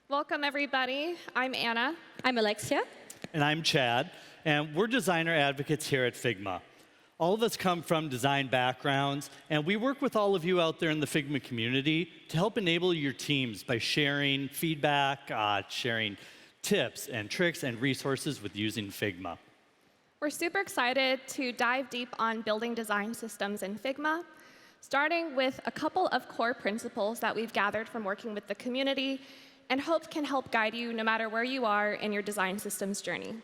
Welcome, everybody. I'm Anna. I'm Alexia. And I'm Chad, and we're designer advocates here at Figma. All of us come from design backgrounds, and we work with all of you out there in the Figma community to help enable your teams by sharing feedback, sharing tips and tricks and resources with using Figma. We're super excited to dive deep on building design systems in Figma, starting with a couple of core principles that we've gathered from working with the community and hope can help guide you no matter where you are in your design systems journey.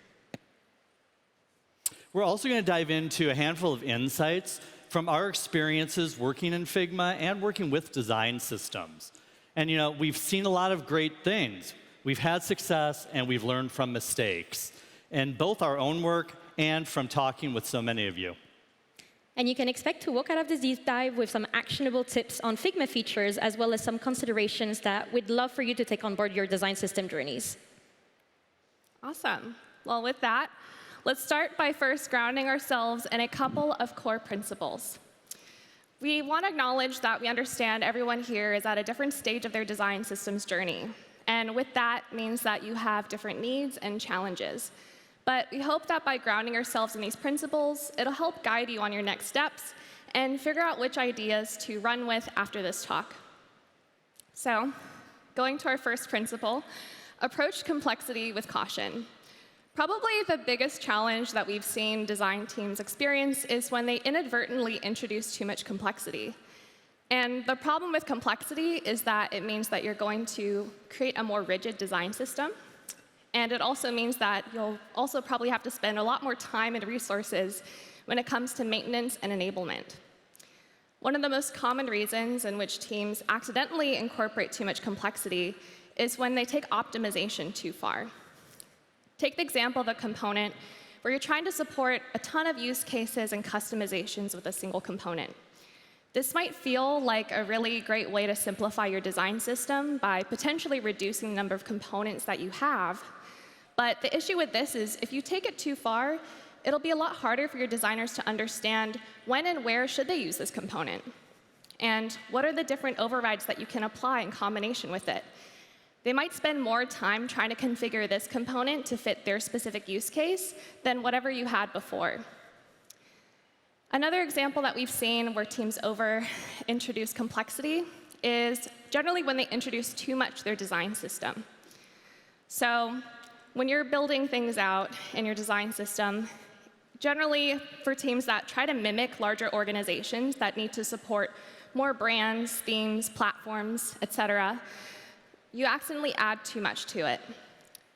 We're also going to dive into a handful of insights from our experiences working in Figma and working with design systems. And we've seen a lot of great things. We've had success, and we've learned from mistakes, in both our own work and from talking with so many of you. And you can expect to walk out of this deep dive with some actionable tips on Figma features, as well as some considerations that we'd love for you to take on board your design system journeys. Awesome. Well, with that, let's start by first grounding ourselves in a couple of core principles. We want to acknowledge that we understand everyone here is at a different stage of their design systems journey. And with that means that you have different needs and challenges. But we hope that by grounding ourselves in these principles, it'll help guide you on your next steps and figure out which ideas to run with after this talk. So, going to our first principle, approach complexity with caution. Probably the biggest challenge that we've seen design teams experience is when they inadvertently introduce too much complexity. And the problem with complexity is that it means that you're going to create a more rigid design system. And it also means that you'll also probably have to spend a lot more time and resources when it comes to maintenance and enablement. One of the most common reasons in which teams accidentally incorporate too much complexity is when they take optimization too far. Take the example of a component where you're trying to support a ton of use cases and customizations with a single component. This might feel like a really great way to simplify your design system by potentially reducing the number of components that you have. But the issue with this is if you take it too far, it'll be a lot harder for your designers to understand when and where should they use this component. And what are the different overrides that you can apply in combination with it? They might spend more time trying to configure this component to fit their specific use case than whatever you had before. Another example that we've seen where teams over-introduce complexity is generally when they introduce too much to their design system. So when you're building things out in your design system, generally for teams that try to mimic larger organizations that need to support more brands, themes, platforms, et cetera, you accidentally add too much to it.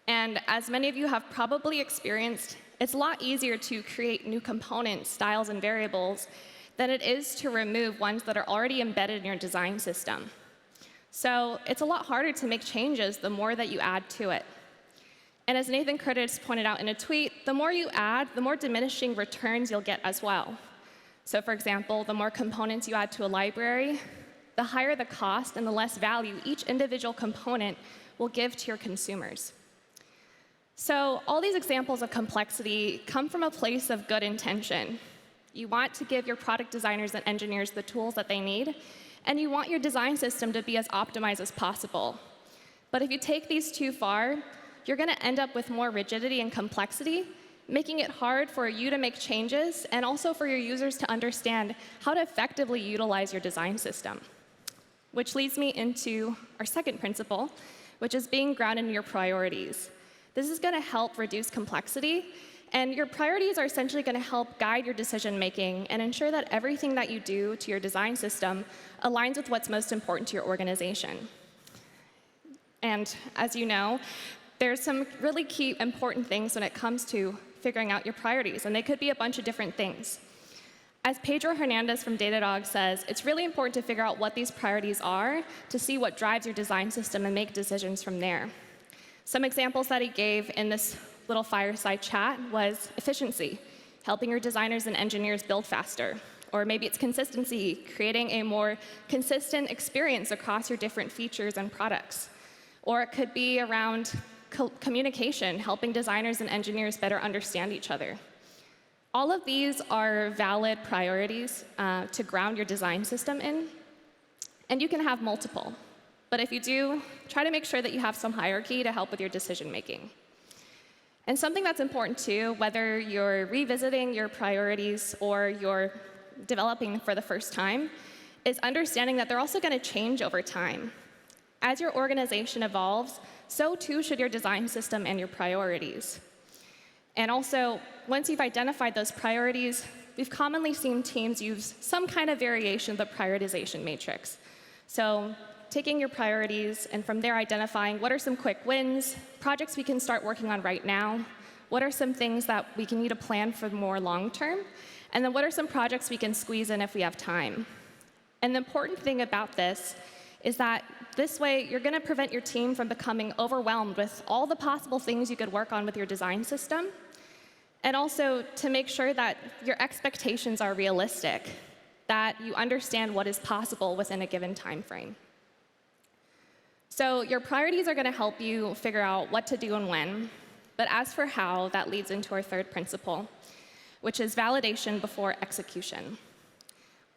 And as many of you have probably experienced, it's a lot easier to create new components, styles, and variables than it is to remove ones that are already embedded in your design system. So it's a lot harder to make changes the more that you add to it. And as Nathan Curtis pointed out in a tweet, the more you add, the more diminishing returns you'll get as well. So for example, the more components you add to a library, the higher the cost and the less value each individual component will give to your consumers. So all these examples of complexity come from a place of good intention. You want to give your product designers and engineers the tools that they need, and you want your design system to be as optimized as possible. But if you take these too far, you're going to end up with more rigidity and complexity, making it hard for you to make changes and also for your users to understand how to effectively utilize your design system. Which leads me into our second principle, which is being grounded in your priorities. This is going to help reduce complexity, and your priorities are essentially going to help guide your decision-making and ensure that everything that you do to your design system aligns with what's most important to your organization. And as you know, there's some really key important things when it comes to figuring out your priorities, and they could be a bunch of different things. As Pedro Hernandez from Datadog says, it's really important to figure out what these priorities are to see what drives your design system and make decisions from there. Some examples that he gave in this little fireside chat was efficiency, helping your designers and engineers build faster. Or maybe it's consistency, creating a more consistent experience across your different features and products. Or it could be around communication, helping designers and engineers better understand each other. All of these are valid priorities to ground your design system in, and you can have multiple. But if you do, try to make sure that you have some hierarchy to help with your decision making. And something that's important too, whether you're revisiting your priorities or you're developing for the first time, is understanding that they're also going to change over time. As your organization evolves, so too should your design system and your priorities. And also, once you've identified those priorities, we've commonly seen teams use some kind of variation of the prioritization matrix. So taking your priorities and from there identifying what are some quick wins, projects we can start working on right now, what are some things that we can need to plan for more long term, and then what are some projects we can squeeze in if we have time. And the important thing about this is that this way you're going to prevent your team from becoming overwhelmed with all the possible things you could work on with your design system, and also to make sure that your expectations are realistic, that you understand what is possible within a given time frame. So your priorities are going to help you figure out what to do and when. But as for how, that leads into our third principle, which is validation before execution.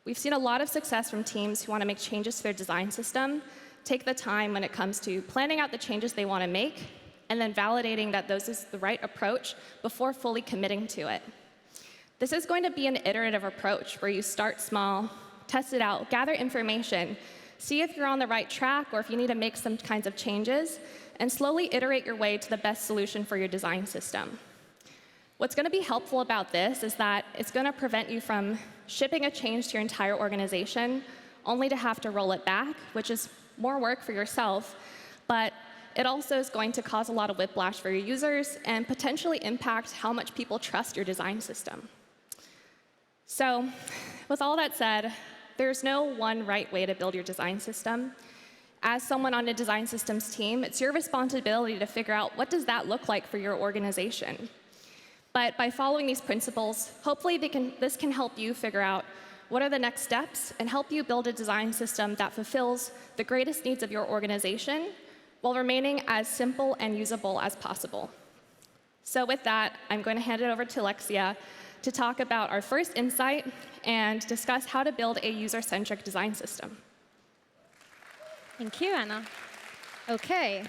We've seen a lot of success from teams who want to make changes to their design system, take the time when it comes to planning out the changes they want to make, and then validating that those is the right approach before fully committing to it. This is going to be an iterative approach where you start small, test it out, gather information, see if you're on the right track or if you need to make some kinds of changes, and slowly iterate your way to the best solution for your design system. What's going to be helpful about this is that it's going to prevent you from shipping a change to your entire organization only to have to roll it back, which is more work for yourself, but it also is going to cause a lot of whiplash for your users and potentially impact how much people trust your design system. So, with all that said, there's no one right way to build your design system. As someone on a design systems team, it's your responsibility to figure out what does that look like for your organization. But by following these principles, hopefully this can help you figure out what are the next steps and help you build a design system that fulfills the greatest needs of your organization while remaining as simple and usable as possible. So with that, I'm going to hand it over to Alexia to talk about our first insight and discuss how to build a user-centric design system. Thank you, Anna. OK.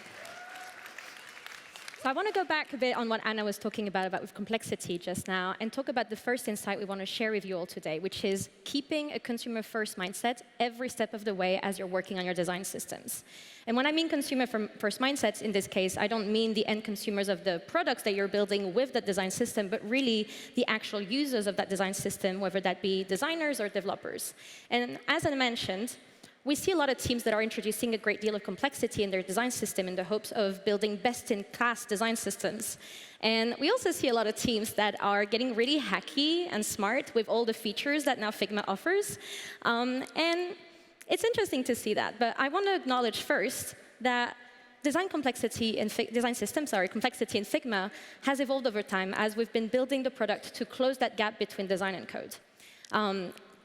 So I want to go back a bit on what Anna was talking about with complexity just now, and talk about the first insight we want to share with you all today, which is keeping a consumer-first mindset every step of the way as you're working on your design systems. And when I mean consumer-first mindsets in this case, I don't mean the end consumers of the products that you're building with that design system, but really the actual users of that design system, whether that be designers or developers. And as I mentioned, we see a lot of teams that are introducing a great deal of complexity in their design system in the hopes of building best-in-class design systems. And we also see a lot of teams that are getting really hacky and smart with all the features that now Figma offers. And it's interesting to see that. But I want to acknowledge first that complexity in Figma has evolved over time as we've been building the product to close that gap between design and code.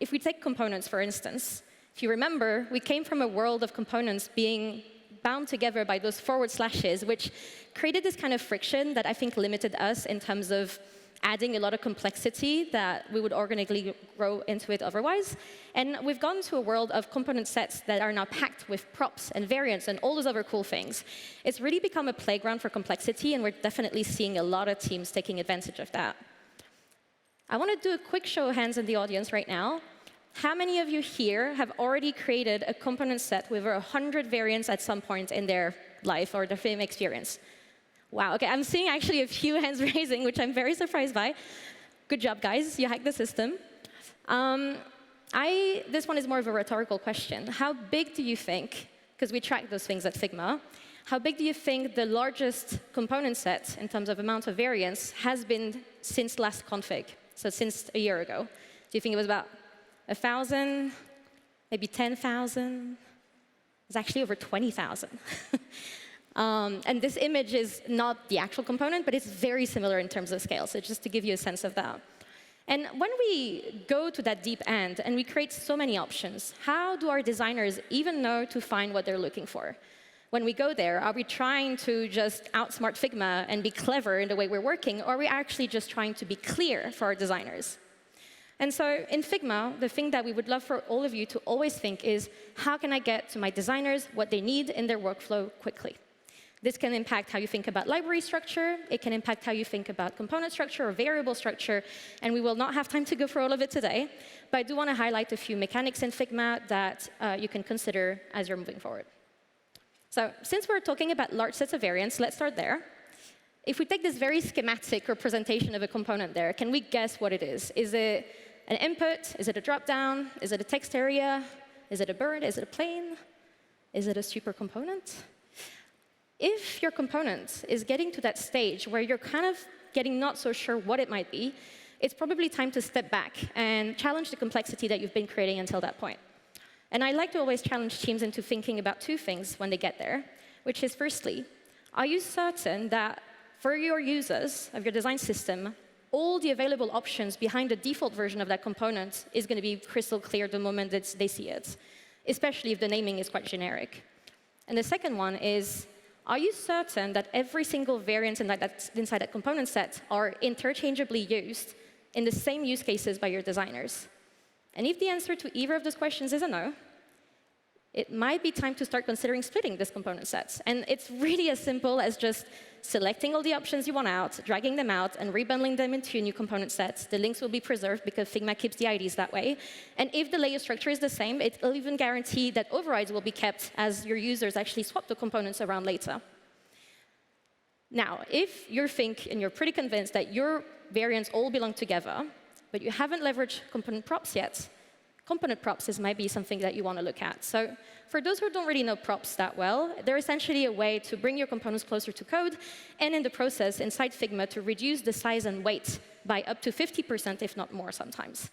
If we take components, for instance, if you remember, we came from a world of components being bound together by those forward slashes, which created this kind of friction that I think limited us in terms of adding a lot of complexity that we would organically grow into it otherwise. And we've gone to a world of component sets that are now packed with props and variants and all those other cool things. It's really become a playground for complexity, and we're definitely seeing a lot of teams taking advantage of that. I want to do a quick show of hands in the audience right now. How many of you here have already created a component set with over 100 variants at some point in their life or their film experience? Wow, OK, I'm seeing actually a few hands raising, which I'm very surprised by. Good job, guys. You hacked the system. This one is more of a rhetorical question. How big do you think, because we track those things at Figma, how big do you think the largest component set in terms of amount of variants has been since last config, so since a year ago? Do you think it was about 1,000, maybe 10,000? It's actually over 20,000. And this image is not the actual component, but it's very similar in terms of scale, so just to give you a sense of that. And when we go to that deep end and we create so many options, how do our designers even know to find what they're looking for? When we go there, are we trying to just outsmart Figma and be clever in the way we're working, or are we actually just trying to be clear for our designers? And so in Figma, the thing that we would love for all of you to always think is, how can I get to my designers what they need in their workflow quickly? This can impact how you think about library structure. It can impact how you think about component structure or variable structure. And we will not have time to go through all of it today. But I do want to highlight a few mechanics in Figma that you can consider as you're moving forward. So since we're talking about large sets of variants, let's start there. If we take this very schematic representation of a component there, can we guess what it is? Is it an input? Is it a drop-down? Is it a text area? Is it a bird? Is it a plane? Is it a super component? If your component is getting to that stage where you're kind of getting not so sure what it might be, it's probably time to step back and challenge the complexity that you've been creating until that point. And I like to always challenge teams into thinking about two things when they get there, which is firstly, are you certain that for your users of your design system, all the available options behind the default version of that component is going to be crystal clear the moment that they see it, especially if the naming is quite generic. And the second one is, are you certain that every single variant inside that component set are interchangeably used in the same use cases by your designers? And if the answer to either of those questions is a no, it might be time to start considering splitting this component sets. And it's really as simple as just selecting all the options you want out, dragging them out, and rebundling them into new component sets. The links will be preserved because Figma keeps the IDs that way. And if the layer structure is the same, it will even guarantee that overrides will be kept as your users actually swap the components around later. Now, if you think and you're pretty convinced that your variants all belong together, but you haven't leveraged component props yet, component props might be something that you want to look at. So for those who don't really know props that well, they're essentially a way to bring your components closer to code, and in the process, inside Figma, to reduce the size and weight by up to 50%, if not more sometimes.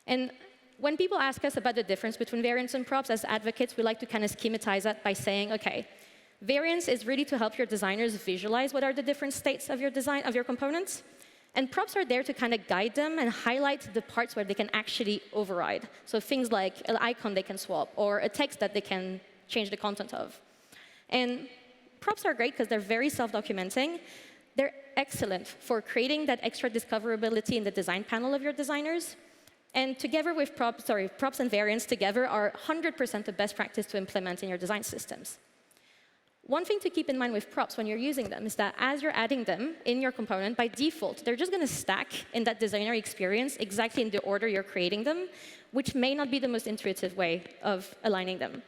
And when people ask us about the difference between variants and props, as advocates, we like to kind of schematize that by saying, OK, variants is really to help your designers visualize what are the different states of your design, of your components. And props are there to kind of guide them and highlight the parts where they can actually override. So things like an icon they can swap, or a text that they can change the content of. And props are great because they're very self-documenting. They're excellent for creating that extra discoverability in the design panel of your designers. And together with props and variants together are 100% the best practice to implement in your design systems. One thing to keep in mind with props when you're using them is that as you're adding them in your component, by default, they're just going to stack in that designer experience exactly in the order you're creating them, which may not be the most intuitive way of aligning them.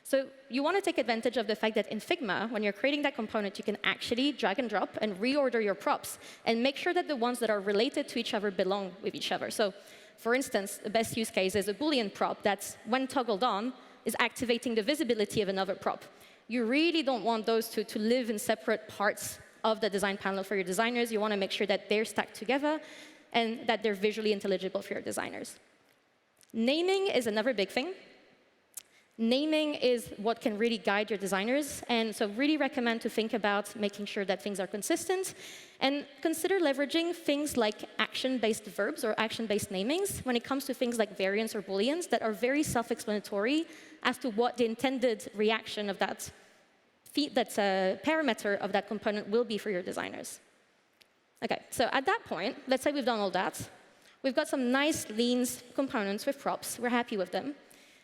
So you want to take advantage of the fact that in Figma, when you're creating that component, you can actually drag and drop and reorder your props and make sure that the ones that are related to each other belong with each other. So for instance, the best use case is a Boolean prop that's, when toggled on, is activating the visibility of another prop. You really don't want those to live in separate parts of the design panel for your designers. You want to make sure that they're stacked together and that they're visually intelligible for your designers. Naming is another big thing. Naming is what can really guide your designers. And so really recommend to think about making sure that things are consistent. And consider leveraging things like action-based verbs or action-based namings when it comes to things like variants or booleans that are very self-explanatory as to what the intended reaction of that parameter of that component will be for your designers. OK, so at that point, let's say we've done all that. We've got some nice, lean components with props. We're happy with them.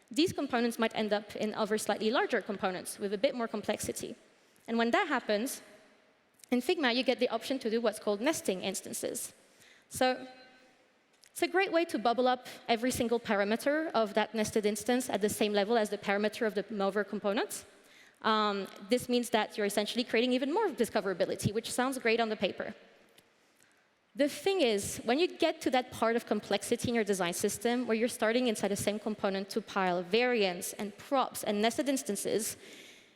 These components might end up in other slightly larger components with a bit more complexity. And when that happens, in Figma, you get the option to do what's called nesting instances. So it's a great way to bubble up every single parameter of that nested instance at the same level as the parameter of the mover component. This means that you're essentially creating even more discoverability, which sounds great on the paper. The thing is, when you get to that part of complexity in your design system, where you're starting inside the same component to pile variants and props and nested instances,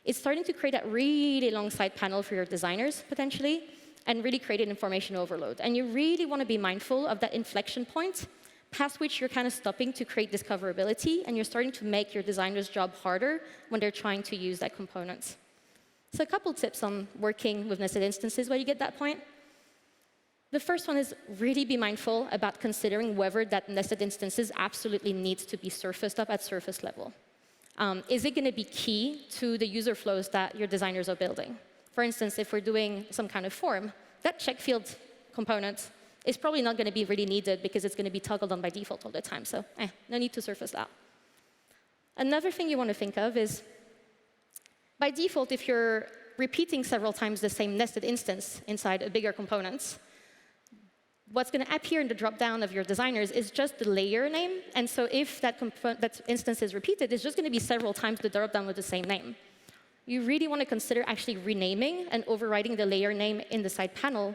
it's starting to create that really long side panel for your designers, potentially, and really create an information overload. And you really want to be mindful of that inflection point, past which you're kind of stopping to create discoverability, and you're starting to make your designer's job harder when they're trying to use that component. So a couple tips on working with nested instances when you get that point. The first one is really be mindful about considering whether that nested instances absolutely needs to be surfaced up at surface level. Is it going to be key to the user flows that your designers are building? For instance, if we're doing some kind of form, that check field component It's probably not going to be really needed because it's going to be toggled on by default all the time. So no need to surface that. Another thing you want to think of is, by default, if you're repeating several times the same nested instance inside a bigger component, what's going to appear in the dropdown of your designers is just the layer name. And so if that instance is repeated, it's just going to be several times the dropdown with the same name. You really want to consider actually renaming and overriding the layer name in the side panel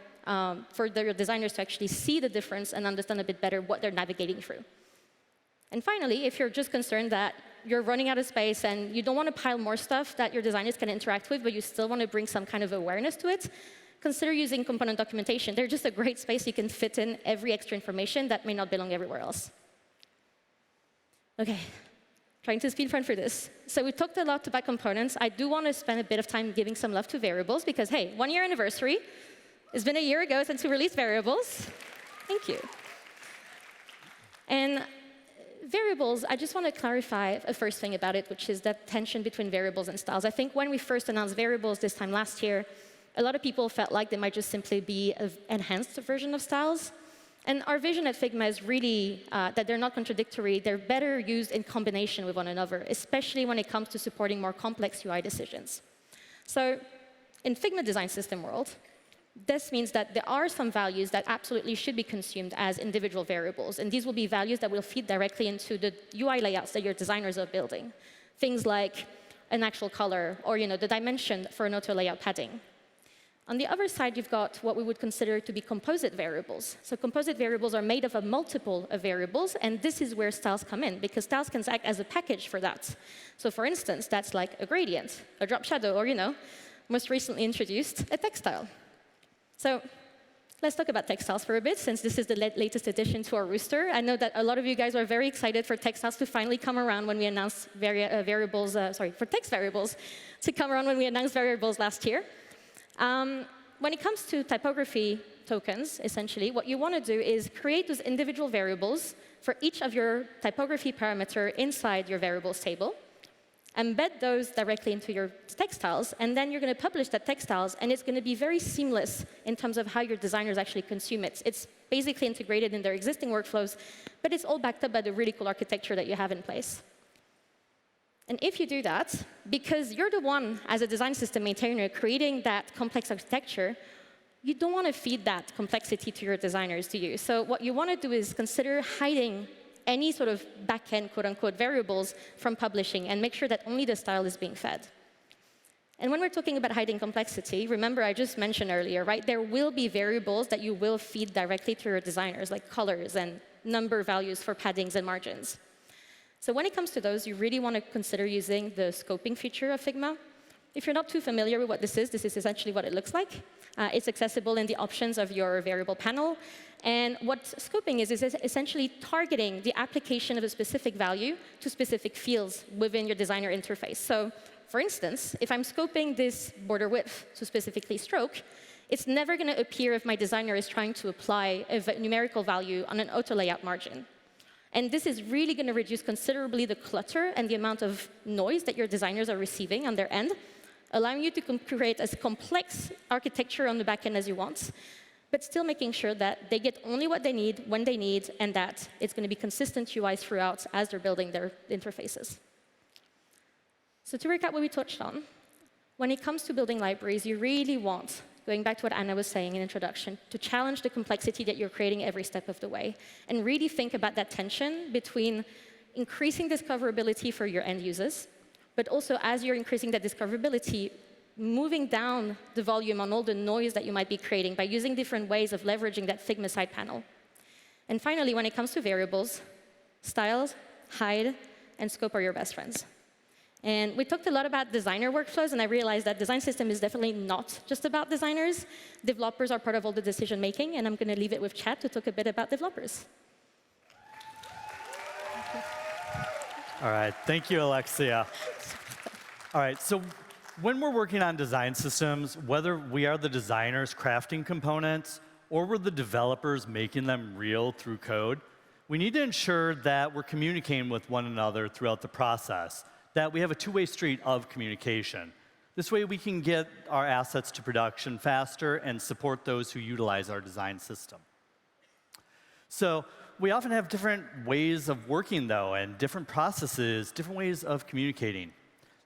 for your designers to actually see the difference and understand a bit better what they're navigating through. And finally, if you're just concerned that you're running out of space and you don't want to pile more stuff that your designers can interact with, but you still want to bring some kind of awareness to it, consider using component documentation. They're just a great space you can fit in every extra information that may not belong everywhere else. OK, trying to speed run through this. So we talked a lot about components. I do want to spend a bit of time giving some love to variables, because, hey, 1-year anniversary. It's been a year ago since we released variables. Thank you. And variables, I just want to clarify a first thing about it, which is that tension between variables and styles. I think when we first announced variables this time last year, a lot of people felt like they might just simply be an enhanced version of styles. And our vision at Figma is really that they're not contradictory. They're better used in combination with one another, especially when it comes to supporting more complex UI decisions. So in Figma design system world, this means that there are some values that absolutely should be consumed as individual variables. And these will be values that will feed directly into the UI layouts that your designers are building. Things like an actual color or the dimension for an auto layout padding. On the other side, you've got what we would consider to be composite variables. So composite variables are made of a multiple of variables, and this is where styles come in, because styles can act as a package for that. So for instance, that's like a gradient, a drop shadow, or most recently introduced, a textile. So let's talk about textiles for a bit, since this is the latest addition to our rooster. I know that a lot of you guys are very excited for textiles to finally come around when we announced for text variables to come around when we announced variables last year. When it comes to typography tokens, essentially, what you want to do is create those individual variables for each of your typography parameter inside your variables table, embed those directly into your textiles, and then you're going to publish that textiles, and it's going to be very seamless in terms of how your designers actually consume it. It's basically integrated in their existing workflows, but it's all backed up by the really cool architecture that you have in place. And if you do that, because you're the one, as a design system maintainer, creating that complex architecture, you don't want to feed that complexity to your designers, do you? So what you want to do is consider hiding any sort of back-end, quote-unquote, variables from publishing, and make sure that only the style is being fed. And when we're talking about hiding complexity, remember I just mentioned earlier, right? There will be variables that you will feed directly to your designers, like colors and number values for paddings and margins. So when it comes to those, you really want to consider using the scoping feature of Figma. If you're not too familiar with what this is essentially what it looks like. It's accessible in the options of your variable panel. And what scoping is essentially targeting the application of a specific value to specific fields within your designer interface. So for instance, if I'm scoping this border width to specifically stroke, it's never going to appear if my designer is trying to apply a numerical value on an auto layout margin. And this is really going to reduce considerably the clutter and the amount of noise that your designers are receiving on their end, allowing you to create as complex architecture on the back end as you want, but still making sure that they get only what they need, when they need, and that it's going to be consistent UIs throughout as they're building their interfaces. So to recap what we touched on, when it comes to building libraries, you really want, going back to what Anna was saying in introduction, to challenge the complexity that you're creating every step of the way, and really think about that tension between increasing discoverability for your end users, but also as you're increasing that discoverability, moving down the volume on all the noise that you might be creating by using different ways of leveraging that Figma side panel. And finally, when it comes to variables, styles, hide, and scope are your best friends. And we talked a lot about designer workflows, and I realized that design system is definitely not just about designers. Developers are part of all the decision making, and I'm going to leave it with Chad to talk a bit about developers. All right, thank you, Alexia. All right, so when we're working on design systems, whether we are the designers crafting components or we're the developers making them real through code, we need to ensure that we're communicating with one another throughout the process, that we have a two-way street of communication. This way we can get our assets to production faster and support those who utilize our design system. So we often have different ways of working, though, and different processes, different ways of communicating.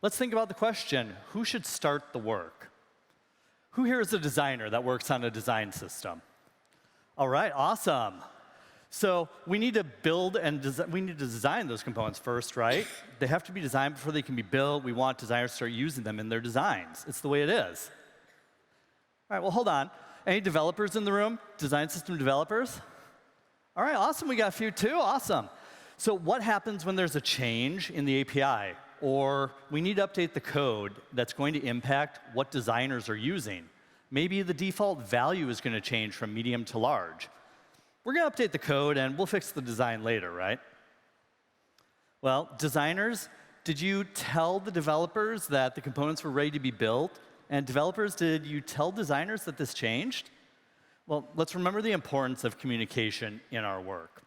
Let's think about the question, who should start the work? Who here is a designer that works on a design system? All right, awesome. So we need to build and we need to design those components first, right? They have to be designed before they can be built. We want designers to start using them in their designs. It's the way it is. All right, well, hold on. Any developers in the room? Design system developers? All right, awesome. We got a few too. Awesome. So what happens when there's a change in the API? Or we need to update the code that's going to impact what designers are using. Maybe the default value is going to change from medium to large. We're going to update the code, and we'll fix the design later, right? Well, designers, did you tell the developers that the components were ready to be built? And developers, did you tell designers that this changed? Well, let's remember the importance of communication in our work.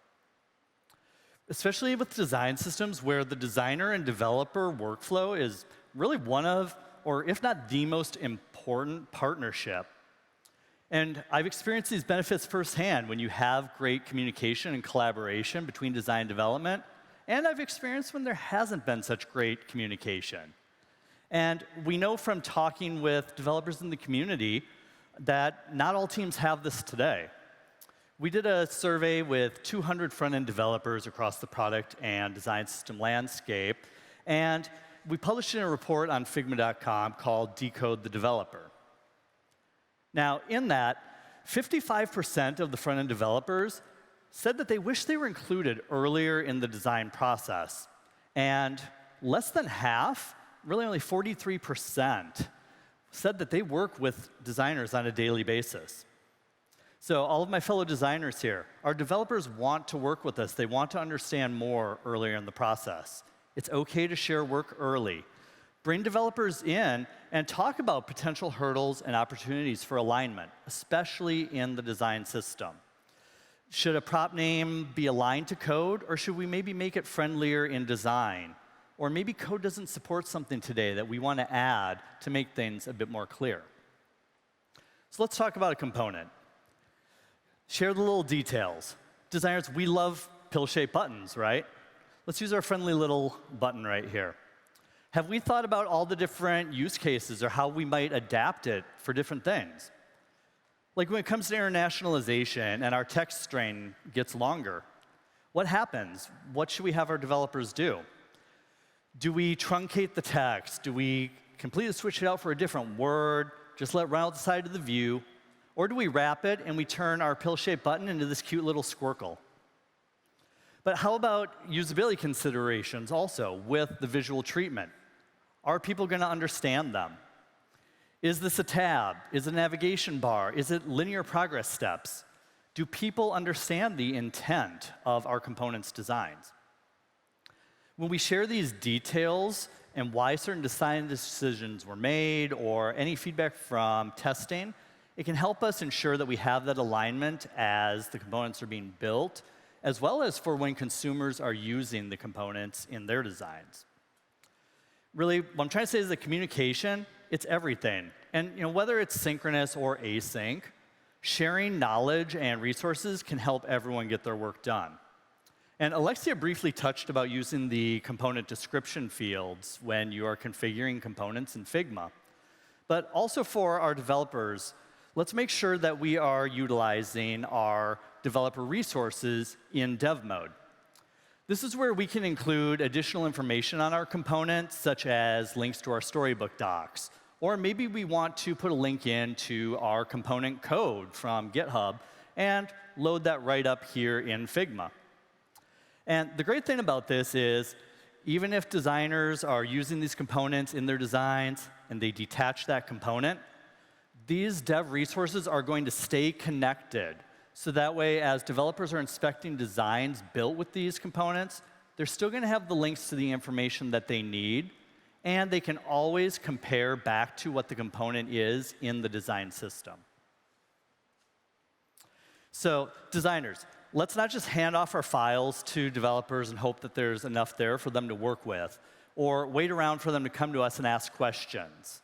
Especially with design systems where the designer and developer workflow is really one of, or if not the most important partnership. And I've experienced these benefits firsthand when you have great communication and collaboration between design and development, and I've experienced when there hasn't been such great communication. And we know from talking with developers in the community that not all teams have this today. We did a survey with 200 front-end developers across the product and design system landscape, and we published it in a report on Figma.com called Decode the Developer. Now, in that, 55% of the front-end developers said that they wish they were included earlier in the design process. And less than half, really only 43%, said that they work with designers on a daily basis. So all of my fellow designers here, our developers want to work with us. They want to understand more earlier in the process. It's OK to share work early. Bring developers in and talk about potential hurdles and opportunities for alignment, especially in the design system. Should a prop name be aligned to code, or should we maybe make it friendlier in design? Or maybe code doesn't support something today that we want to add to make things a bit more clear. So let's talk about a component. Share the little details. Designers, we love pill-shaped buttons, right? Let's use our friendly little button right here. Have we thought about all the different use cases or how we might adapt it for different things? Like when it comes to internationalization and our text string gets longer, what happens? What should we have our developers do? Do we truncate the text? Do we completely switch it out for a different word? Just let it run out the side of the view? Or do we wrap it and we turn our pill-shaped button into this cute little squircle? But how about usability considerations also with the visual treatment? Are people going to understand them? Is this a tab? Is it a navigation bar? Is it linear progress steps? Do people understand the intent of our components' designs? When we share these details and why certain design decisions were made or any feedback from testing, it can help us ensure that we have that alignment as the components are being built, as well as for when consumers are using the components in their designs. Really, what I'm trying to say is that communication, it's everything. And whether it's synchronous or async, sharing knowledge and resources can help everyone get their work done. And Alexia briefly touched about using the component description fields when you are configuring components in Figma. But also for our developers, let's make sure that we are utilizing our developer resources in dev mode. This is where we can include additional information on our components, such as links to our storybook docs. Or maybe we want to put a link into our component code from GitHub and load that right up here in Figma. And the great thing about this is, even if designers are using these components in their designs and they detach that component, these dev resources are going to stay connected. So that way, as developers are inspecting designs built with these components, they're still going to have the links to the information that they need, and they can always compare back to what the component is in the design system. So designers, let's not just hand off our files to developers and hope that there's enough there for them to work with, or wait around for them to come to us and ask questions.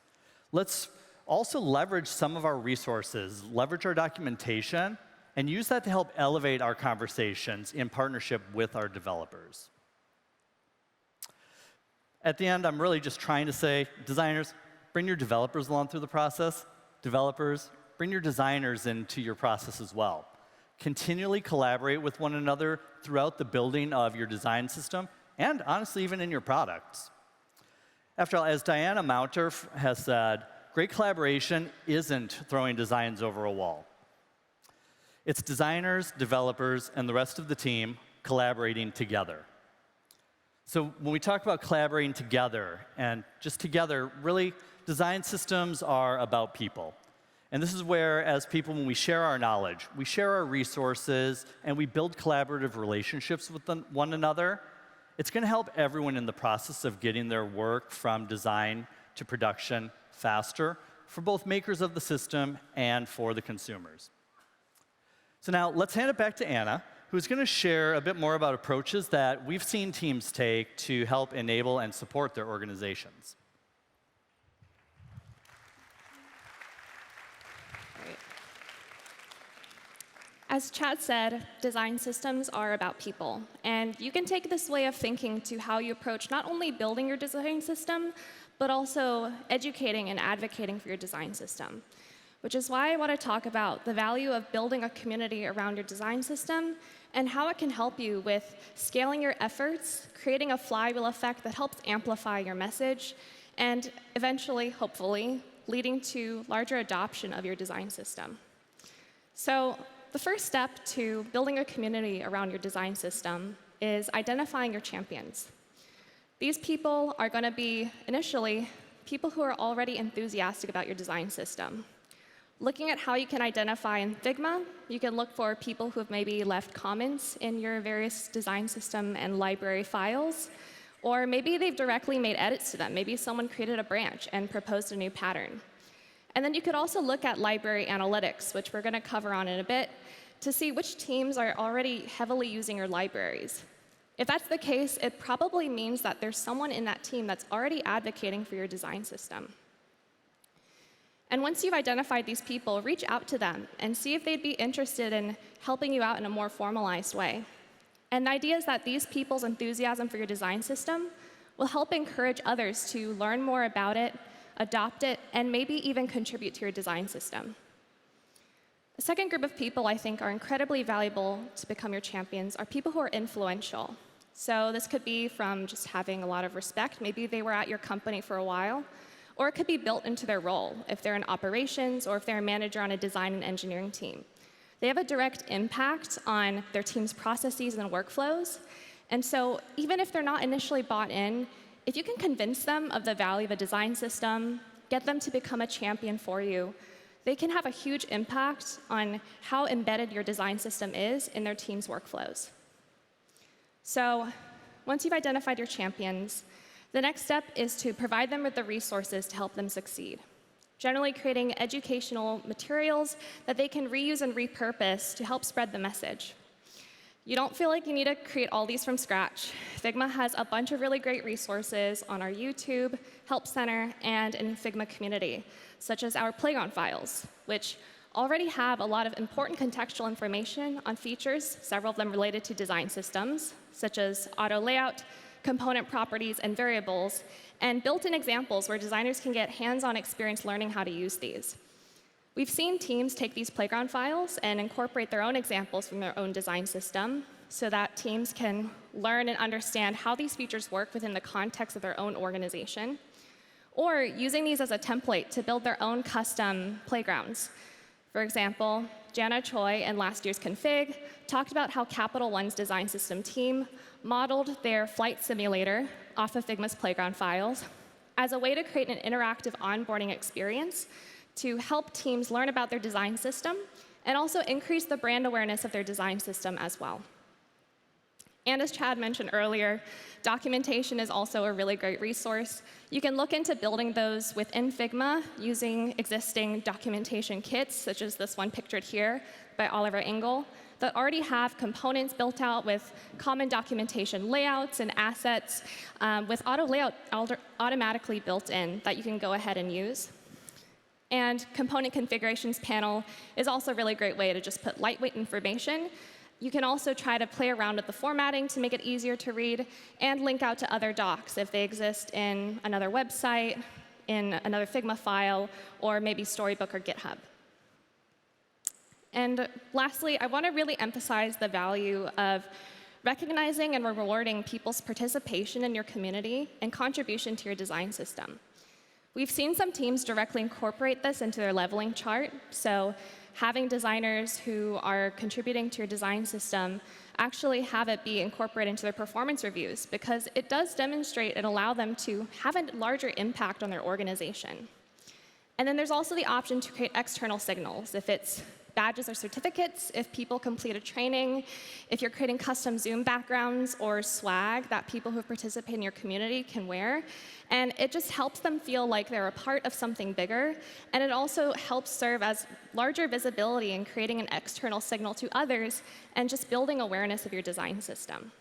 Let's also leverage some of our resources, leverage our documentation, and use that to help elevate our conversations in partnership with our developers. At the end, I'm really just trying to say, designers, bring your developers along through the process. Developers, bring your designers into your process as well. Continually collaborate with one another throughout the building of your design system, and honestly, even in your products. After all, as Diana Mounter has said, great collaboration isn't throwing designs over a wall. It's designers, developers, and the rest of the team collaborating together. So when we talk about collaborating together, and just together, really, design systems are about people. And this is where, as people, when we share our knowledge, we share our resources, and we build collaborative relationships with one another, it's going to help everyone in the process of getting their work from design to production faster for both makers of the system and for the consumers. So now let's hand it back to Anna, who's going to share a bit more about approaches that we've seen teams take to help enable and support their organizations. Great. As Chad said, design systems are about people. And you can take this way of thinking to how you approach not only building your design system, but also educating and advocating for your design system. Which is why I want to talk about the value of building a community around your design system and how it can help you with scaling your efforts, creating a flywheel effect that helps amplify your message, and eventually, hopefully, leading to larger adoption of your design system. So the first step to building a community around your design system is identifying your champions. These people are going to be, initially, people who are already enthusiastic about your design system. Looking at how you can identify in Figma, you can look for people who have maybe left comments in your various design system and library files, or maybe they've directly made edits to them. Maybe someone created a branch and proposed a new pattern. And then you could also look at library analytics, which we're going to cover on in a bit, to see which teams are already heavily using your libraries. If that's the case, it probably means that there's someone in that team that's already advocating for your design system. And once you've identified these people, reach out to them and see if they'd be interested in helping you out in a more formalized way. And the idea is that these people's enthusiasm for your design system will help encourage others to learn more about it, adopt it, and maybe even contribute to your design system. The second group of people I think are incredibly valuable to become your champions are people who are influential. So this could be from just having a lot of respect. Maybe they were at your company for a while. Or it could be built into their role, if they're in operations or if they're a manager on a design and engineering team. They have a direct impact on their team's processes and workflows. And so even if they're not initially bought in, if you can convince them of the value of a design system, get them to become a champion for you, they can have a huge impact on how embedded your design system is in their team's workflows. So once you've identified your champions, the next step is to provide them with the resources to help them succeed. Generally creating educational materials that they can reuse and repurpose to help spread the message. You don't feel like you need to create all these from scratch. Figma has a bunch of really great resources on our YouTube, Help Center, and in Figma community, such as our playground files, which already have a lot of important contextual information on features, several of them related to design systems, such as auto layout, component properties, and variables, and built-in examples where designers can get hands-on experience learning how to use these. We've seen teams take these playground files and incorporate their own examples from their own design system so that teams can learn and understand how these features work within the context of their own organization, or using these as a template to build their own custom playgrounds. For example, Jana Choi in last year's config talked about how Capital One's design system team modeled their flight simulator off of Figma's playground files as a way to create an interactive onboarding experience to help teams learn about their design system and also increase the brand awareness of their design system as well. And as Chad mentioned earlier, documentation is also a really great resource. You can look into building those within Figma using existing documentation kits, such as this one pictured here by Oliver Engel, that already have components built out with common documentation layouts and assets with auto layout automatically built in that you can go ahead and use. And component configurations panel is also a really great way to just put lightweight information. You can also try to play around with the formatting to make it easier to read and link out to other docs if they exist in another website, in another Figma file, or maybe Storybook or GitHub. And lastly, I want to really emphasize the value of recognizing and rewarding people's participation in your community and contribution to your design system. We've seen some teams directly incorporate this into their leveling chart. So having designers who are contributing to your design system actually have it be incorporated into their performance reviews, because it does demonstrate and allow them to have a larger impact on their organization. And then there's also the option to create external signals. If it's badges or certificates, if people complete a training, if you're creating custom Zoom backgrounds or swag that people who participate in your community can wear. And it just helps them feel like they're a part of something bigger. And it also helps serve as larger visibility in creating an external signal to others and just building awareness of your design system.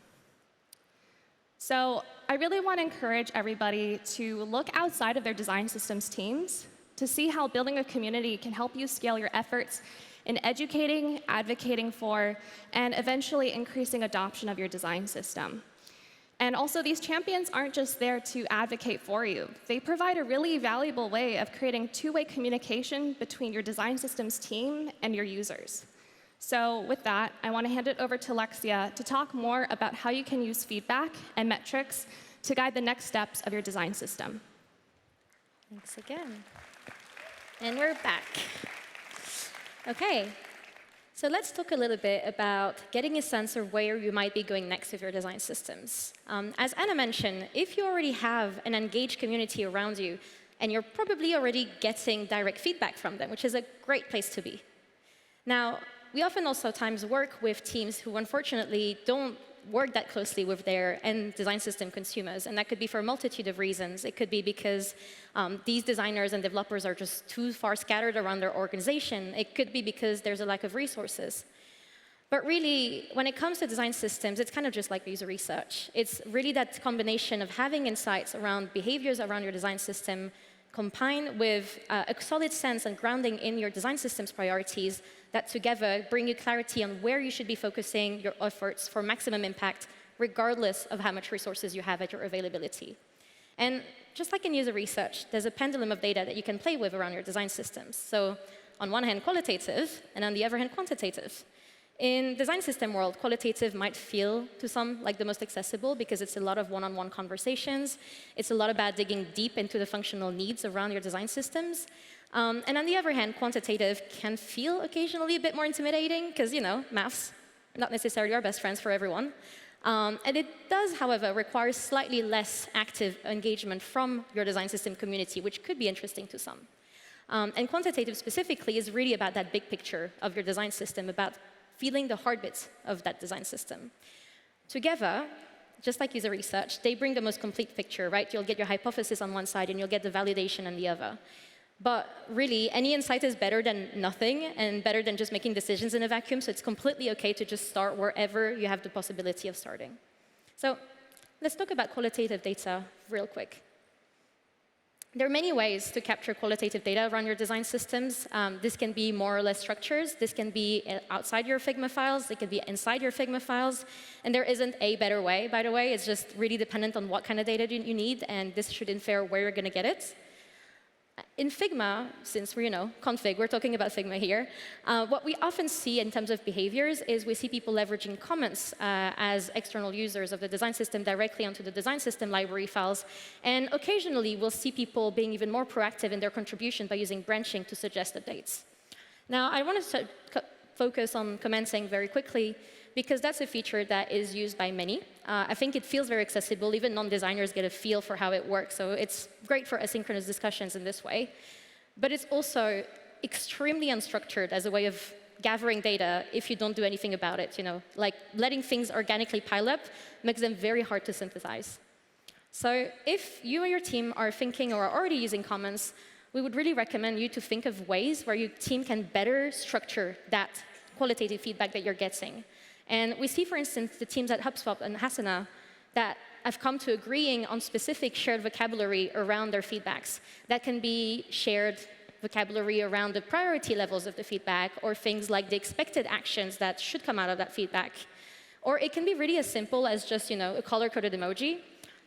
So I really want to encourage everybody to look outside of their design systems teams to see how building a community can help you scale your efforts in educating, advocating for, and eventually increasing adoption of your design system. And also, these champions aren't just there to advocate for you. They provide a really valuable way of creating two-way communication between your design systems team and your users. So with that, I want to hand it over to Alexia to talk more about how you can use feedback and metrics to guide the next steps of your design system. Thanks again. And we're back. OK, so let's talk a little bit about getting a sense of where you might be going next with your design systems. As Anna mentioned, if you already have an engaged community around you, and you're probably already getting direct feedback from them, which is a great place to be. Now, we often also times work with teams who unfortunately don't work that closely with their end design system consumers, and that could be for a multitude of reasons. It could be because these designers and developers are just too far scattered around their organization. It could be because there's a lack of resources. But really, when it comes to design systems, it's kind of just like user research. It's really that combination of having insights around behaviors around your design system combined with a solid sense and grounding in your design system's priorities that together bring you clarity on where you should be focusing your efforts for maximum impact, regardless of how much resources you have at your availability. And just like in user research, there's a pendulum of data that you can play with around your design systems. So on one hand, qualitative, and on the other hand, quantitative. In design system world, qualitative might feel to some like the most accessible because it's a lot of one-on-one conversations. It's a lot about digging deep into the functional needs around your design systems. And on the other hand, quantitative can feel occasionally a bit more intimidating because, you know, maths are not necessarily our best friends for everyone. And it does, however, require slightly less active engagement from your design system community, which could be interesting to some. And quantitative specifically is really about that big picture of your design system, about feeling the heartbeat of that design system. Together, just like user research, they bring the most complete picture, right? You'll get your hypothesis on one side, and you'll get the validation on the other. But really, any insight is better than nothing and better than just making decisions in a vacuum, so it's completely OK to just start wherever you have the possibility of starting. So let's talk about qualitative data real quick. There are many ways to capture qualitative data around your design systems. This can be more or less structures. This can be outside your Figma files. It can be inside your Figma files. And there isn't a better way, by the way. It's just really dependent on what kind of data you need, and this should infer where you're going to get it. In Figma, since we're, config, we're talking about Figma here, what we often see in terms of behaviors is we see people leveraging comments as external users of the design system directly onto the design system library files. And occasionally, we'll see people being even more proactive in their contribution by using branching to suggest updates. Now, I want to focus on commenting very quickly, because that's a feature that is used by many. I think it feels very accessible. Even non-designers get a feel for how it works. So it's great for asynchronous discussions in this way. But it's also extremely unstructured as a way of gathering data if you don't do anything about it. Like letting things organically pile up makes them very hard to synthesize. So if you or your team are thinking or are already using comments, we would really recommend you to think of ways where your team can better structure that qualitative feedback that you're getting. And we see, for instance, the teams at HubSpot and Hasana that have come to agreeing on specific shared vocabulary around their feedbacks that can be shared vocabulary around the priority levels of the feedback, or things like the expected actions that should come out of that feedback. Or it can be really as simple as just a color-coded emoji.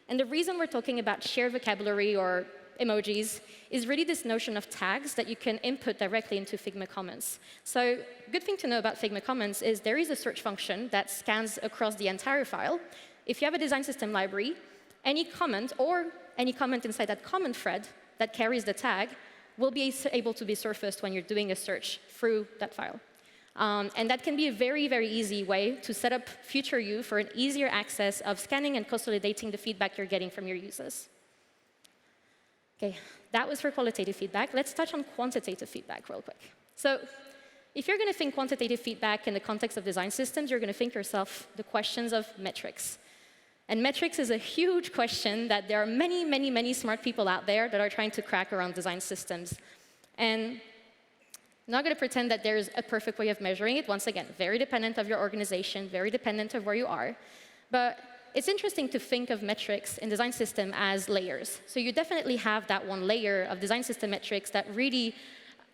And the reason we're talking about shared vocabulary or emojis is really this notion of tags that you can input directly into Figma comments. So good thing to know about Figma comments is there is a search function that scans across the entire file. If you have a design system library, any comment or any comment inside that comment thread that carries the tag will be able to be surfaced when you're doing a search through that file. And that can be a very, very easy way to set up future you for an easier access of scanning and consolidating the feedback you're getting from your users. OK, that was for qualitative feedback. Let's touch on quantitative feedback real quick. So if you're going to think quantitative feedback in the context of design systems, you're going to think yourself the questions of metrics. And metrics is a huge question that there are many, many, many smart people out there that are trying to crack around design systems. And I'm not going to pretend that there's a perfect way of measuring it. Once again, very dependent of your organization, very dependent of where you are. But it's interesting to think of metrics in design system as layers. So you definitely have that one layer of design system metrics that really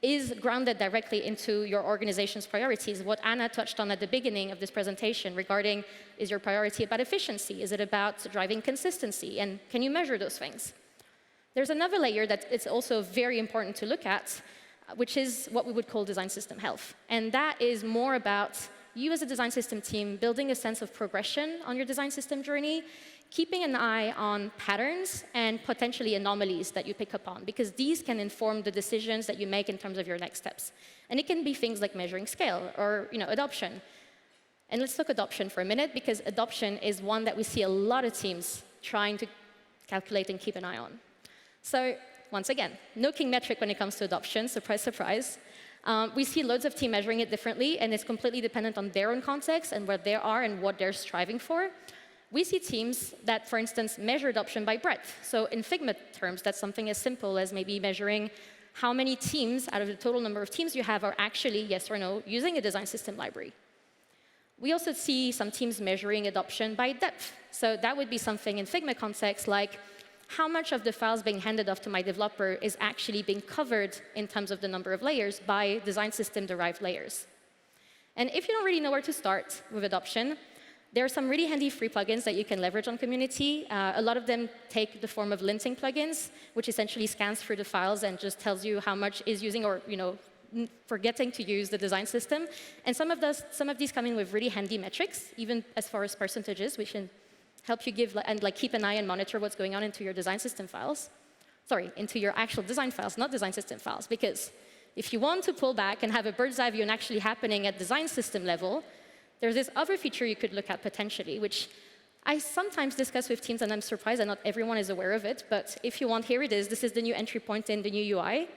is grounded directly into your organization's priorities. What Anna touched on at the beginning of this presentation regarding, is your priority about efficiency? Is it about driving consistency? And can you measure those things? There's another layer that it's also very important to look at, which is what we would call design system health. And that is more about you as a design system team building a sense of progression on your design system journey, keeping an eye on patterns and potentially anomalies that you pick up on, because these can inform the decisions that you make in terms of your next steps. And it can be things like measuring scale or adoption. And let's talk adoption for a minute, because adoption is one that we see a lot of teams trying to calculate and keep an eye on. So once again, no king metric when it comes to adoption, surprise, surprise. We see loads of teams measuring it differently, and it's completely dependent on their own context and where they are and what they're striving for. We see teams that, for instance, measure adoption by breadth. So in Figma terms, that's something as simple as maybe measuring how many teams out of the total number of teams you have are actually, yes or no, using a design system library. We also see some teams measuring adoption by depth. So that would be something in Figma context like, how much of the files being handed off to my developer is actually being covered in terms of the number of layers by design system-derived layers. And if you don't really know where to start with adoption, there are some really handy free plugins that you can leverage on community. A lot of them take the form of linting plugins, which essentially scans through the files and just tells you how much is using or forgetting to use the design system. And some of these come in with really handy metrics, even as far as percentages, which can help you give and keep an eye and monitor what's going on into your design system files. Sorry, into your actual design files, not design system files. Because if you want to pull back and have a bird's eye view and actually happening at design system level, there's this other feature you could look at potentially, which I sometimes discuss with teams, and I'm surprised that not everyone is aware of it. But if you want, here it is. This is the new entry point in the new UI.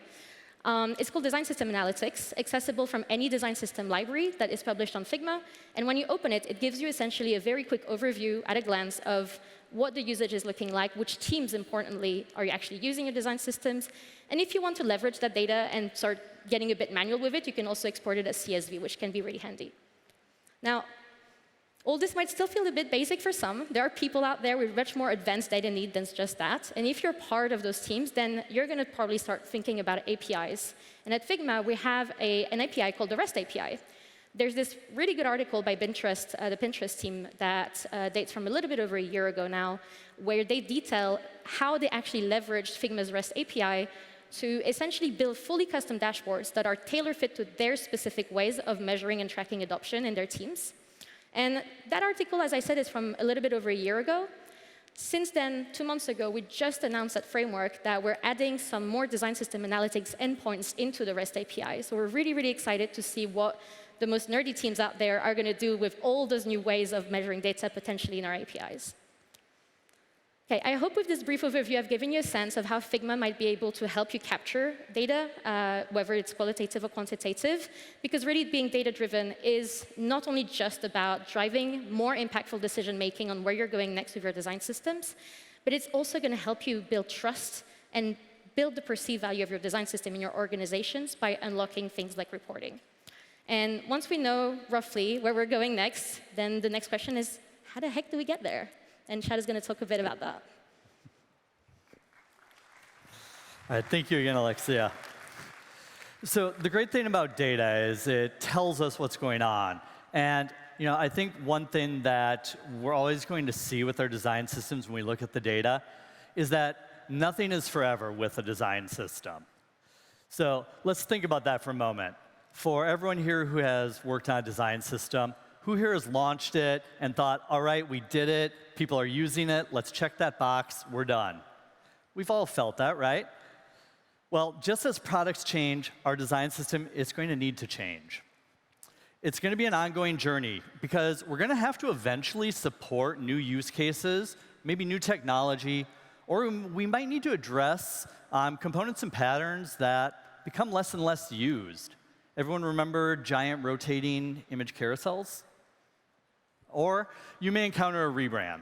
It's called Design System Analytics, accessible from any design system library that is published on Figma. And when you open it, it gives you essentially a very quick overview at a glance of what the usage is looking like, which teams, importantly, are you actually using your design systems. And if you want to leverage that data and start getting a bit manual with it, you can also export it as CSV, which can be really handy. Now, all this might still feel a bit basic for some. There are people out there with much more advanced data need than just that. And if you're part of those teams, then you're going to probably start thinking about APIs. And at Figma, we have an API called the REST API. There's this really good article by Pinterest, the Pinterest team, that dates from a little bit over a year ago now, where they detail how they actually leveraged Figma's REST API to essentially build fully custom dashboards that are tailor-fit to their specific ways of measuring and tracking adoption in their teams. And that article, as I said, is from a little bit over a year ago. Since then, 2 months ago, we just announced at Framework that we're adding some more design system analytics endpoints into the REST API. So we're really, really excited to see what the most nerdy teams out there are going to do with all those new ways of measuring data potentially in our APIs. Okay, I hope with this brief overview, I've given you a sense of how Figma might be able to help you capture data, whether it's qualitative or quantitative, because really being data-driven is not only just about driving more impactful decision-making on where you're going next with your design systems, but it's also going to help you build trust and build the perceived value of your design system in your organizations by unlocking things like reporting. And once we know roughly where we're going next, then the next question is, how the heck do we get there? And Chad is going to talk a bit about that. All right, thank you again, Alexia. So the great thing about data is it tells us what's going on. And I think one thing that we're always going to see with our design systems when we look at the data is that nothing is forever with a design system. So let's think about that for a moment. For everyone here who has worked on a design system, who here has launched it and thought, all right, we did it, people are using it, let's check that box, we're done. We've all felt that, right? Well, just as products change, our design system is going to need to change. It's going to be an ongoing journey because we're going to have to eventually support new use cases, maybe new technology, or we might need to address components and patterns that become less and less used. Everyone remember giant rotating image carousels? Or you may encounter a rebrand.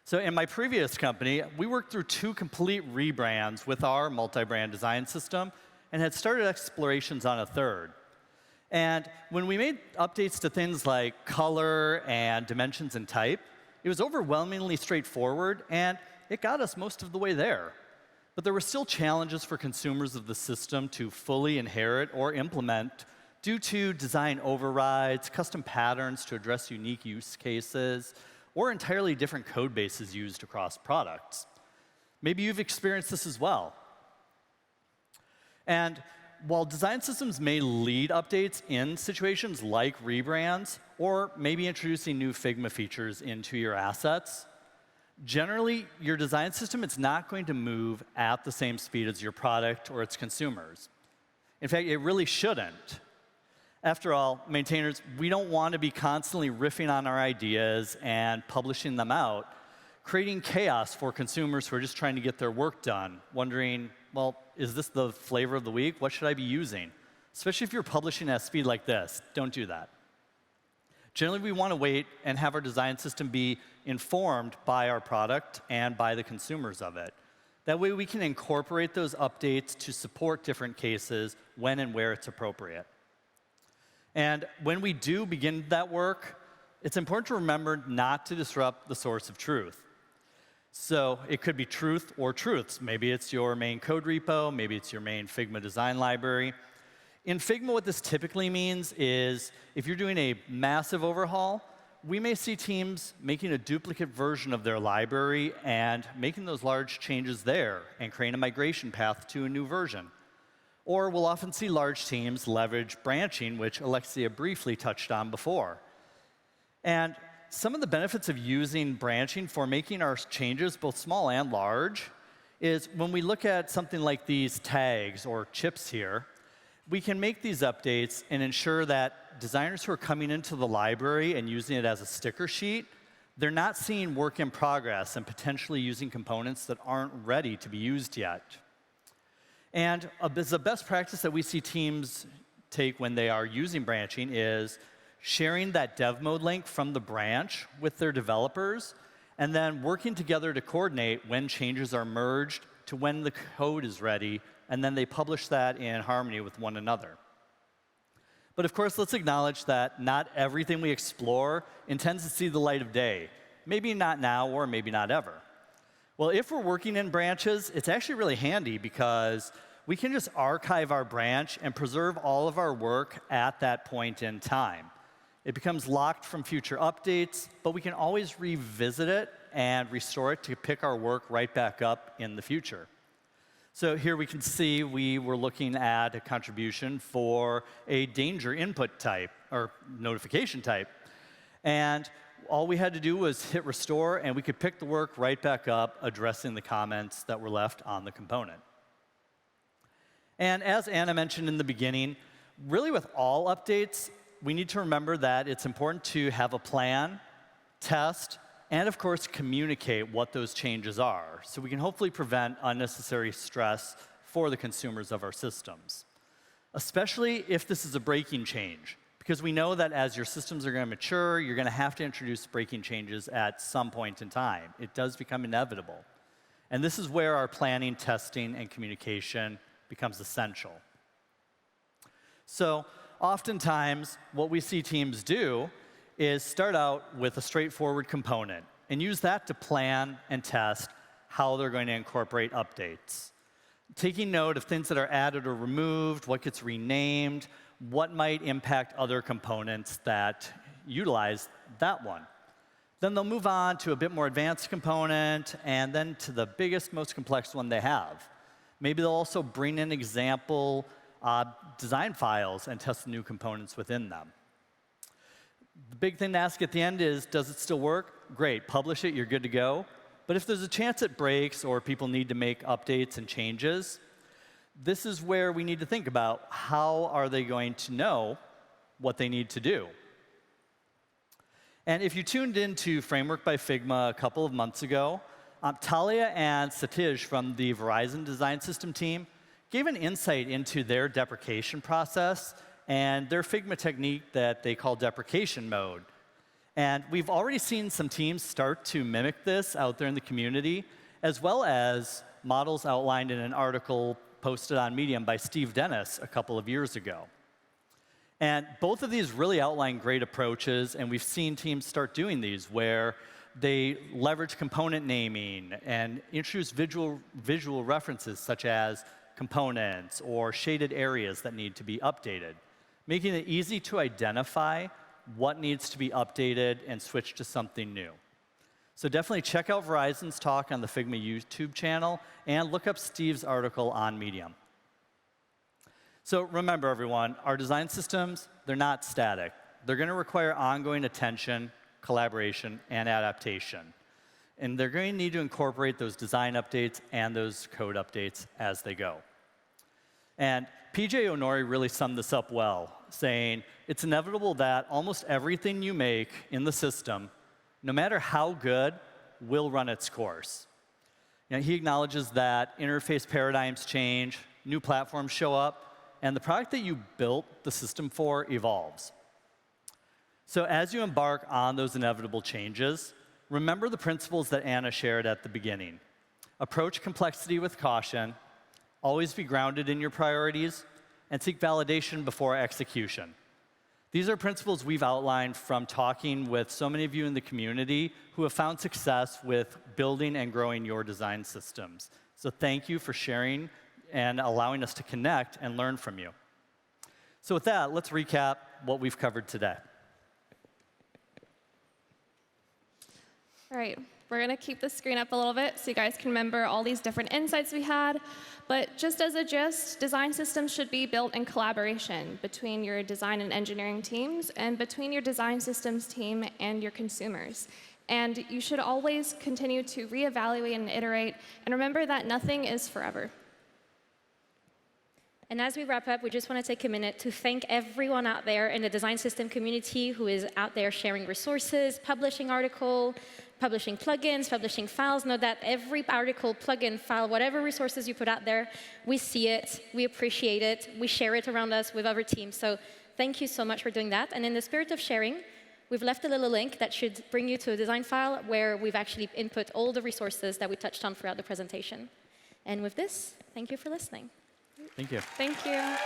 So in my previous company, we worked through 2 complete rebrands with our multi-brand design system and had started explorations on a 3rd. And when we made updates to things like color and dimensions and type, it was overwhelmingly straightforward, and it got us most of the way there. But there were still challenges for consumers of the system to fully inherit or implement due to design overrides, custom patterns to address unique use cases, or entirely different code bases used across products. Maybe you've experienced this as well. And while design systems may lead updates in situations like rebrands, or maybe introducing new Figma features into your assets, generally, your design system is not going to move at the same speed as your product or its consumers. In fact, it really shouldn't. After all, maintainers, we don't want to be constantly riffing on our ideas and publishing them out, creating chaos for consumers who are just trying to get their work done, wondering, well, is this the flavor of the week? What should I be using? Especially if you're publishing at speed like this. Don't do that. Generally, we want to wait and have our design system be informed by our product and by the consumers of it. That way, we can incorporate those updates to support different cases when and where it's appropriate. And when we do begin that work, it's important to remember not to disrupt the source of truth. So it could be truth or truths. Maybe it's your main code repo, maybe it's your main Figma design library. In Figma, what this typically means is if you're doing a massive overhaul, we may see teams making a duplicate version of their library and making those large changes there and creating a migration path to a new version. Or we'll often see large teams leverage branching, which Alexia briefly touched on before. And some of the benefits of using branching for making our changes both small and large is when we look at something like these tags or chips here, we can make these updates and ensure that designers who are coming into the library and using it as a sticker sheet, they're not seeing work in progress and potentially using components that aren't ready to be used yet. And the best practice that we see teams take when they are using branching is sharing that dev mode link from the branch with their developers, and then working together to coordinate when changes are merged to when the code is ready, and then they publish that in harmony with one another. But of course, let's acknowledge that not everything we explore intends to see the light of day. Maybe not now, or maybe not ever. Well, if we're working in branches, it's actually really handy because we can just archive our branch and preserve all of our work at that point in time. It becomes locked from future updates, but we can always revisit it and restore it to pick our work right back up in the future. So here we can see we were looking at a contribution for a danger input type, or notification type. And all we had to do was hit restore, and we could pick the work right back up, addressing the comments that were left on the component. And as Anna mentioned in the beginning, really with all updates, we need to remember that it's important to have a plan, test, and of course, communicate what those changes are, so we can hopefully prevent unnecessary stress for the consumers of our systems, especially if this is a breaking change, because we know that as your systems are going to mature, you're going to have to introduce breaking changes at some point in time. It does become inevitable. And this is where our planning, testing, and communication becomes essential. So oftentimes, what we see teams do is start out with a straightforward component and use that to plan and test how they're going to incorporate updates. taking note of things that are added or removed, what gets renamed, what might impact other components that utilize that one. Then they'll move on to a bit more advanced component, and then to the biggest, most complex one they have. Maybe they'll also bring in example design files and test new components within them. The big thing to ask at the end is, does it still work? Great, publish it, you're good to go. But if there's a chance it breaks or people need to make updates and changes, this is where we need to think about how are they going to know what they need to do. And if you tuned into Framework by Figma a couple of months ago, Talia and Satij from the Verizon Design System team gave an insight into their deprecation process and their Figma technique that they call Deprecation Mode. And we've already seen some teams start to mimic this out there in the community, as well as models outlined in an article posted on Medium by Steve Dennis a couple of years ago. And both of these really outline great approaches, and we've seen teams start doing these where they leverage component naming and introduce visual references such as components or shaded areas that need to be updated, making it easy to identify what needs to be updated and switch to something new. So definitely check out Verizon's talk on the Figma YouTube channel and look up Steve's article on Medium. So remember, everyone, our design systems, they're not static. They're going to require ongoing attention, collaboration, and adaptation. And they're going to need to incorporate those design updates and those code updates as they go. And PJ Onori really summed this up well, saying, it's inevitable that almost everything you make in the system, no matter how good, will run its course. He acknowledges that interface paradigms change, new platforms show up, and the product that you built the system for evolves. So as you embark on those inevitable changes, remember the principles that Anna shared at the beginning. Approach complexity with caution, always be grounded in your priorities, and seek validation before execution. These are principles we've outlined from talking with so many of you in the community who have found success with building and growing your design systems. So thank you for sharing and allowing us to connect and learn from you. So with that, let's recap what we've covered today. All right, we're going to keep the screen up a little bit so you guys can remember all these different insights we had. But just as a gist, design systems should be built in collaboration between your design and engineering teams and between your design systems team and your consumers. And you should always continue to reevaluate and iterate, and remember that nothing is forever. And as we wrap up, we just want to take a minute to thank everyone out there in the design system community who is out there sharing resources, publishing articles, publishing plugins, publishing files. Know that every article, plugin, file, whatever resources you put out there, we see it, we appreciate it, we share it around us with other teams. So thank you so much for doing that. And in the spirit of sharing, we've left a little link that should bring you to a design file where we've actually input all the resources that we touched on throughout the presentation. And with this, thank you for listening. Thank you. Thank you.